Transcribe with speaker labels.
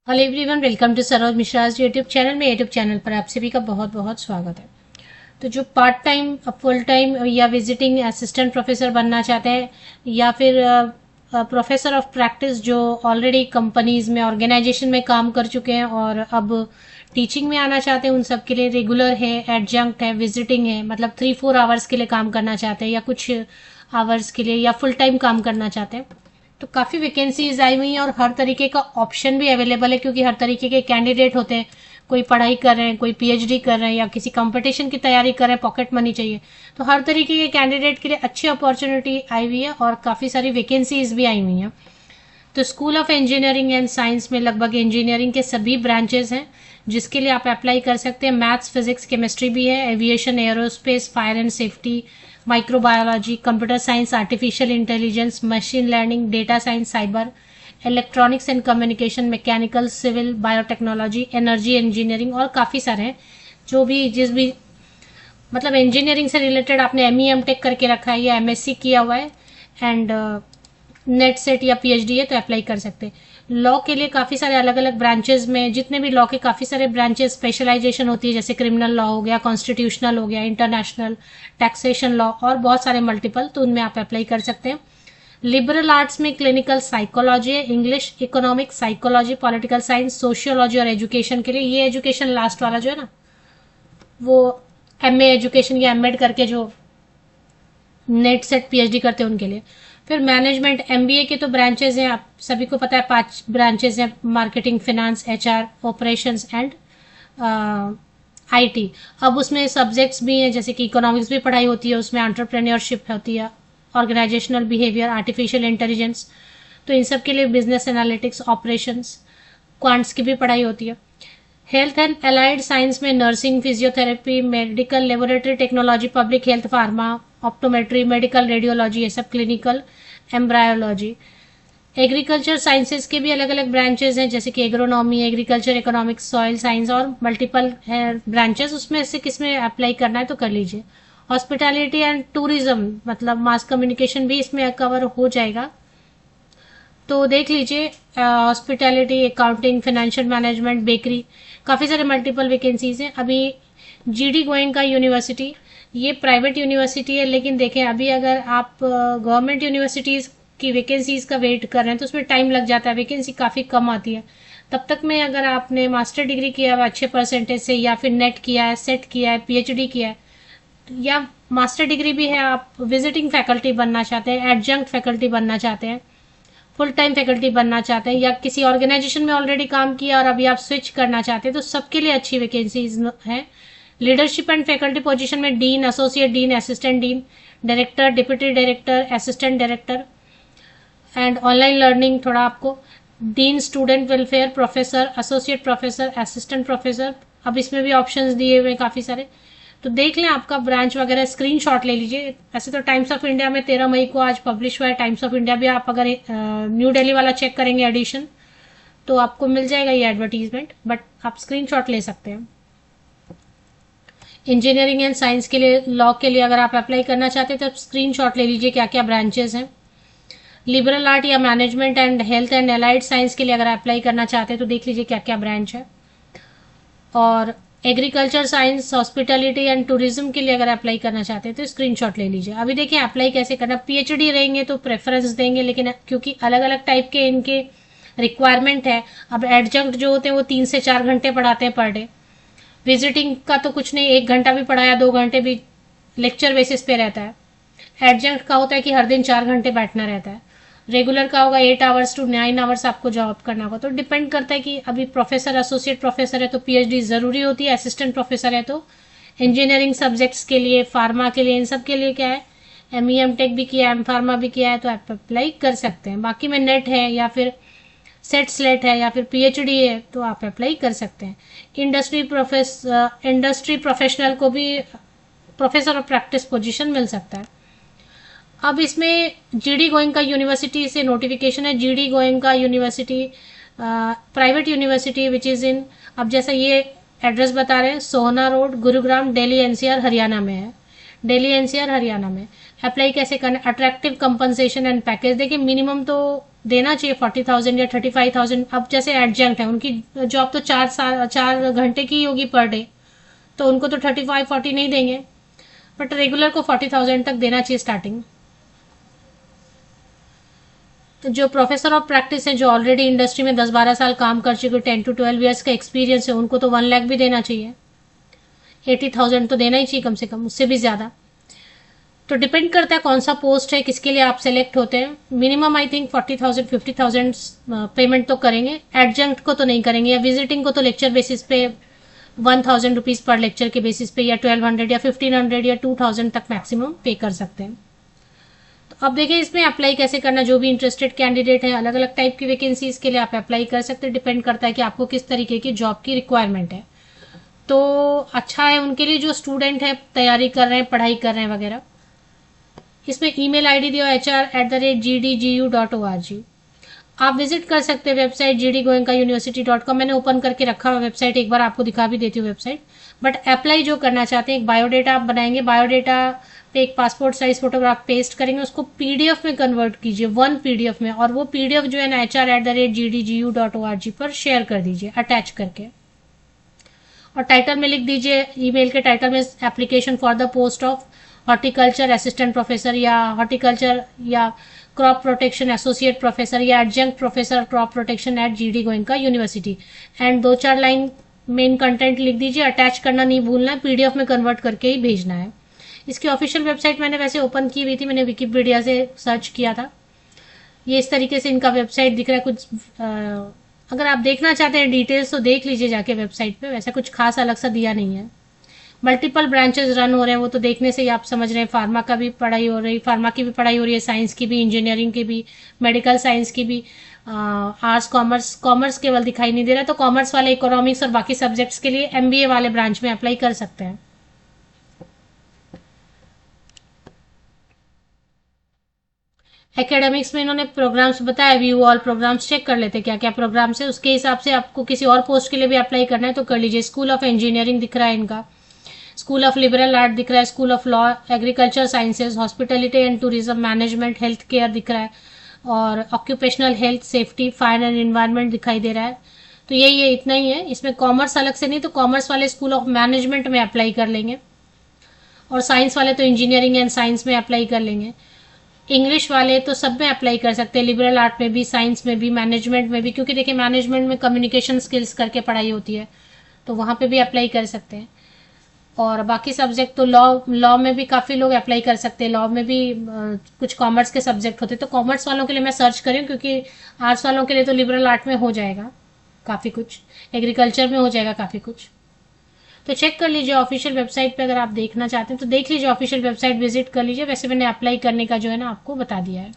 Speaker 1: Hello everyone, welcome to Saroj Mishra's YouTube channel में। YouTube channel पर आप सभी का बहुत बहुत स्वागत है। तो जो पार्ट टाइम, फुल टाइम या विजिटिंग असिस्टेंट प्रोफेसर बनना चाहते हैं या फिर प्रोफेसर ऑफ प्रैक्टिस जो ऑलरेडी कंपनीज में, ऑर्गेनाइजेशन में काम कर चुके हैं और अब टीचिंग में आना चाहते हैं, उन सब के लिए रेगुलर है, एडजंक्ट है, विजिटिंग है, मतलब 3-4 आवर्स के लिए काम करना चाहते हैं या कुछ आवर्स के लिए या फुल टाइम काम करना चाहते हैं। तो काफ़ी वैकेंसीज आई हुई हैं और हर तरीके का ऑप्शन भी अवेलेबल है, क्योंकि हर तरीके के कैंडिडेट होते हैं। कोई पढ़ाई कर रहे हैं, कोई पीएचडी कर रहे हैं या किसी कंपटीशन की तैयारी कर रहे हैं, पॉकेट मनी चाहिए। तो हर तरीके के कैंडिडेट के लिए अच्छी अपॉर्चुनिटी आई हुई है और काफ़ी सारी वैकेंसीज भी आई हुई हैं। तो school of engineering and science में लगभग इंजीनियरिंग के सभी ब्रांचेस हैं जिसके लिए आप अप्लाई कर सकते हैं। मैथ्स, फिजिक्स, केमिस्ट्री भी है, aviation, aerospace, fire and safety, microbiology, computer science, artificial intelligence, machine learning, data science, cyber, electronics and communication, mechanical, civil, biotechnology, energy engineering और काफ़ी सारे हैं। जो भी जिस भी मतलब इंजीनियरिंग से रिलेटेड आपने एमई एमटेक करके रखा है या एमएससी किया हुआ है एंड नेट सेट या पीएचडी है तो अप्लाई कर सकते हैं। लॉ के लिए काफ़ी सारे अलग अलग ब्रांचेस में, जितने भी लॉ के काफ़ी सारे ब्रांचेस, स्पेशलाइजेशन होती है, जैसे क्रिमिनल लॉ हो गया, कॉन्स्टिट्यूशनल हो गया, इंटरनेशनल, टैक्सेशन लॉ और बहुत सारे मल्टीपल, तो उनमें आप अप्लाई कर सकते हैं। लिबरल आर्ट्स में क्लिनिकल साइकोलॉजी है, English, economics, psychology, political science, sociology और एजुकेशन के लिए। ये एजुकेशन लास्ट वाला जो है ना, वो एमए एजुकेशन या एमएड करके जो नेट सेट पीएचडी करते हैं उनके लिए। फिर मैनेजमेंट एमबीए के तो ब्रांचेस हैं, आप सभी को पता है 5 ब्रांचेस हैं, marketing, finance, HR, operations and IT. अब उसमें सब्जेक्ट्स भी हैं, जैसे कि इकोनॉमिक्स भी पढ़ाई होती है, उसमें एंटरप्रेन्योरशिप होती है, ऑर्गेनाइजेशनल बिहेवियर, आर्टिफिशियल इंटेलिजेंस, तो इन सब के लिए बिजनेस एनालिटिक्स, ऑपरेशंस, क्वांट्स की भी पढ़ाई होती है। हेल्थ एंड अलाइड साइंस में nursing, physiotherapy, medical laboratory technology, public health, pharma, optometry, medical radiology, ये सब, क्लिनिकल एम्ब्रायोलॉजी। एग्रीकल्चर साइंसेज के भी अलग अलग ब्रांचेस हैं, जैसे कि agronomy, agriculture economics, soil science और मल्टीपल है ब्रांचेस। उसमें से किस में अप्लाई करना है तो कर लीजिए। हॉस्पिटैलिटी एंड टूरिज्म, मतलब मास कम्युनिकेशन भी इसमें कवर हो जाएगा, तो देख लीजिए। Hospitality, accounting, financial management, bakery, काफ़ी सारे मल्टीपल वैकेंसीज हैं। अभी जीडी गोयनका यूनिवर्सिटी, ये प्राइवेट यूनिवर्सिटी है, लेकिन देखें अभी अगर आप गवर्नमेंट यूनिवर्सिटीज़ की वैकेंसीज का वेट कर रहे हैं तो उसमें टाइम लग जाता है, वैकेंसी काफ़ी कम आती है। तब तक में अगर आपने मास्टर डिग्री किया है अच्छे परसेंटेज से, या फिर नेट किया है, सेट किया है, पीएचडी किया है, या मास्टर डिग्री भी है, आप विजिटिंग फैकल्टी बनना चाहते हैं, एडजंक्ट फैकल्टी बनना चाहते हैं, फुल टाइम फैकल्टी बनना चाहते हैं, या किसी ऑर्गेनाइजेशन में ऑलरेडी काम किया और अभी आप स्विच करना चाहते हैं, तो सबके लिए अच्छी वैकेंसीज हैं। लीडरशिप एंड फैकल्टी पोजीशन में dean, associate dean, assistant dean, director, deputy director, assistant director and online learning थोड़ा आपको, dean student welfare, professor, associate professor, assistant professor. अब इसमें भी ऑप्शंस दिए हुए काफ़ी सारे, तो देख लें आपका ब्रांच वगैरह, स्क्रीनशॉट ले लीजिए। ऐसे तो टाइम्स ऑफ इंडिया में 13 मई को आज पब्लिश हुआ है। टाइम्स ऑफ इंडिया भी आप अगर न्यू दिल्ली वाला चेक करेंगे एडिशन, तो आपको मिल जाएगा ये एडवर्टीजमेंट, बट आप स्क्रीनशॉट ले सकते हैं। इंजीनियरिंग एंड साइंस के लिए, लॉ के लिए अगर आप अप्लाई करना चाहते हैं तो स्क्रीनशॉट ले लीजिए क्या क्या ब्रांचेस हैं। लिबरल आर्ट या management and health and allied science के लिए अगर अप्लाई करना चाहते हैं तो देख लीजिए क्या क्या ब्रांच है। और agriculture science, hospitality and tourism के लिए अगर अप्लाई करना चाहते हैं तो स्क्रीनशॉट ले लीजिए। अभी देखिए अप्लाई कैसे करना, पीएचडी रहेंगे तो प्रेफरेंस देंगे, लेकिन क्योंकि अलग अलग टाइप के इनके रिक्वायरमेंट है। अब एडजंक्ट जो होते हैं वो 3 से 4 घंटे पढ़ाते हैं पर डे। विजिटिंग का तो कुछ नहीं, 1 घंटा भी पढ़ाया, 2 घंटे भी लेक्चर बेसिस पे रहता है। एडजंक्ट का होता है कि हर दिन 4 घंटे बैठना रहता है। रेगुलर का होगा 8 आवर्स टू 9 आवर्स आपको जॉब करना होगा। तो डिपेंड करता है कि अभी प्रोफेसर, एसोसिएट प्रोफेसर है तो पीएचडी ज़रूरी होती है, असिस्टेंट प्रोफेसर है तो इंजीनियरिंग सब्जेक्ट्स के लिए, फार्मा के लिए, इन सब के लिए क्या है, एमई एमटेक भी किया है, एम फार्मा भी किया है तो आप अप्लाई कर सकते हैं। बाकी में नेट है या फिर सेट स्लेट है या फिर पीएचडी है तो आप अप्लाई कर सकते हैं। इंडस्ट्री प्रोफेशनल को भी प्रोफेसर ऑफ प्रैक्टिस पोजीशन मिल सकता है। अब इसमें जीडी गोयनका यूनिवर्सिटी से नोटिफिकेशन है। GD Goenka university private university which is in, अब जैसा ये एड्रेस बता रहे हैं, सोहना रोड, गुरुग्राम, दिल्ली एनसीआर, हरियाणा में है। दिल्ली एनसीआर हरियाणा में अप्लाई कैसे करना, अट्रैक्टिव कंपनसेशन एंड पैकेज। देखिए मिनिमम तो देना चाहिए 40,000 या 35,000। अब जैसे एडजंक्ट है, उनकी जॉब तो 4 घंटे की होगी पर डे, तो उनको तो 35-40 नहीं देंगे, बट रेगुलर को 40,000 तक देना चाहिए स्टार्टिंग। तो जो प्रोफेसर ऑफ प्रैक्टिस है, जो ऑलरेडी इंडस्ट्री में 10-12 साल काम कर चुके, 10 to 12 ईयर्स का एक्सपीरियंस है, उनको तो 1 लाख भी देना चाहिए। 80,000 तो देना ही चाहिए कम से कम, उससे भी ज़्यादा। तो डिपेंड करता है कौन सा पोस्ट है, किसके लिए आप सेलेक्ट होते हैं। मिनिमम आई थिंक 40,000 50,000 पेमेंट तो करेंगे। एडजंक्ट को तो नहीं करेंगे, या विजिटिंग को तो लेक्चर बेसिस पे 1,000 रुपीज़ पर लेक्चर के बेसिस पे, या 1,200 या 1,500 या 2,000 तक मैक्सिमम पे कर सकते हैं। तो अब देखिए इसमें अप्लाई कैसे करना। जो भी इंटरेस्टेड कैंडिडेट है, अलग अलग टाइप की वैकेंसीज के लिए आप अप्लाई कर सकते हैं। डिपेंड करता है कि आपको किस तरीके की जॉब की रिक्वायरमेंट है। तो अच्छा है उनके लिए जो स्टूडेंट है, तैयारी कर रहे हैं, पढ़ाई कर रहे हैं वगैरह। इसमें ईमेल आईडी दिया hr@gdgu.org। आप विजिट कर सकते हैं वेबसाइट gdgoenkauniversity.com। मैंने ओपन करके रखा हुआ वेबसाइट, एक बार आपको दिखा भी देती हूँ वेबसाइट। बट अप्लाई जो करना चाहते हैं, एक बायोडेटा आप बनाएंगे, बायोडेटा पे एक पासपोर्ट साइज फोटोग्राफ पेस्ट करेंगे, उसको पीडीएफ में कन्वर्ट कीजिए, 1 पीडीएफ में, और वो पीडीएफ जो है ना hr@gdgu.org पर शेयर कर दीजिए अटैच करके। और टाइटल में लिख दीजिए, ईमेल के टाइटल में, application for the post of horticulture assistant professor, या हॉर्टिकल्चर या क्रॉप प्रोटेक्शन एसोसिएट प्रोफेसर, या adjunct professor crop protection at GD Goenka university. And 2-4 line main content लिख दीजिए, अटैच करना नहीं भूलना है, पीडीएफ में कन्वर्ट करके ही भेजना है। इसकी ऑफिशियल वेबसाइट मैंने वैसे ओपन की हुई थी, मैंने विकिपीडिया से सर्च किया था। ये इस तरीके से इनका वेबसाइट दिख रहा है। कुछ अगर आप देखना चाहते हैं डिटेल्स तो देख लीजिए जाके वेबसाइट पे, वैसा कुछ खास अलग सा दिया नहीं है। मल्टीपल ब्रांचेस रन हो रहे हैं, वो तो देखने से ही आप समझ रहे हैं। फार्मा का भी पढ़ाई हो रही, फार्मा की भी पढ़ाई हो रही है, साइंस की भी, इंजीनियरिंग की भी, मेडिकल साइंस की भी, आर्ट्स कॉमर्स केवल दिखाई नहीं दे रहा। तो कॉमर्स वाले इकोनॉमिक्स और बाकी सब्जेक्ट्स के लिए MBA वाले ब्रांच में अप्लाई कर सकते हैं। एकेडमिक्स में इन्होंने प्रोग्राम्स बताया, व्यू ऑल प्रोग्राम्स, चेक कर लेते क्या क्या प्रोग्राम्स है, उसके हिसाब से आपको किसी और पोस्ट के लिए भी अप्लाई करना है तो कर लीजिए। स्कूल ऑफ इंजीनियरिंग दिख रहा है इनका, स्कूल ऑफ लिबरल आर्ट दिख रहा है, school of law, agriculture sciences, hospitality and tourism management, health care दिख रहा है, और occupational health safety, fire and environment दिखाई दे रहा है। तो यही है, इतना ही है। इसमें कॉमर्स अलग से नहीं, तो कॉमर्स वाले स्कूल ऑफ मैनेजमेंट में अप्लाई कर लेंगे, और साइंस वाले तो इंजीनियरिंग एंड साइंस में अप्लाई कर लेंगे। इंग्लिश वाले तो सब में अप्लाई कर सकते हैं, लिबरल आर्ट में भी, साइंस में भी, मैनेजमेंट में भी, क्योंकि देखिए मैनेजमेंट में कम्युनिकेशन स्किल्स करके पढ़ाई होती है, तो वहाँ पे भी अप्लाई कर सकते हैं। और बाकी सब्जेक्ट तो लॉ में भी काफ़ी लोग अप्लाई कर सकते हैं। लॉ में भी कुछ कॉमर्स के सब्जेक्ट होते हैं, तो कॉमर्स वालों के लिए मैं सर्च करी हूँ, क्योंकि आर्ट्स वालों के लिए तो लिबरल आर्ट में हो जाएगा काफ़ी कुछ, एग्रीकल्चर में हो जाएगा काफ़ी कुछ। तो चेक कर लीजिए ऑफिशियल वेबसाइट पे, अगर आप देखना चाहते हैं तो देख लीजिए, ऑफिशियल वेबसाइट विजिट कर लीजिए। वैसे मैंने अप्लाई करने का जो है ना आपको बता दिया है।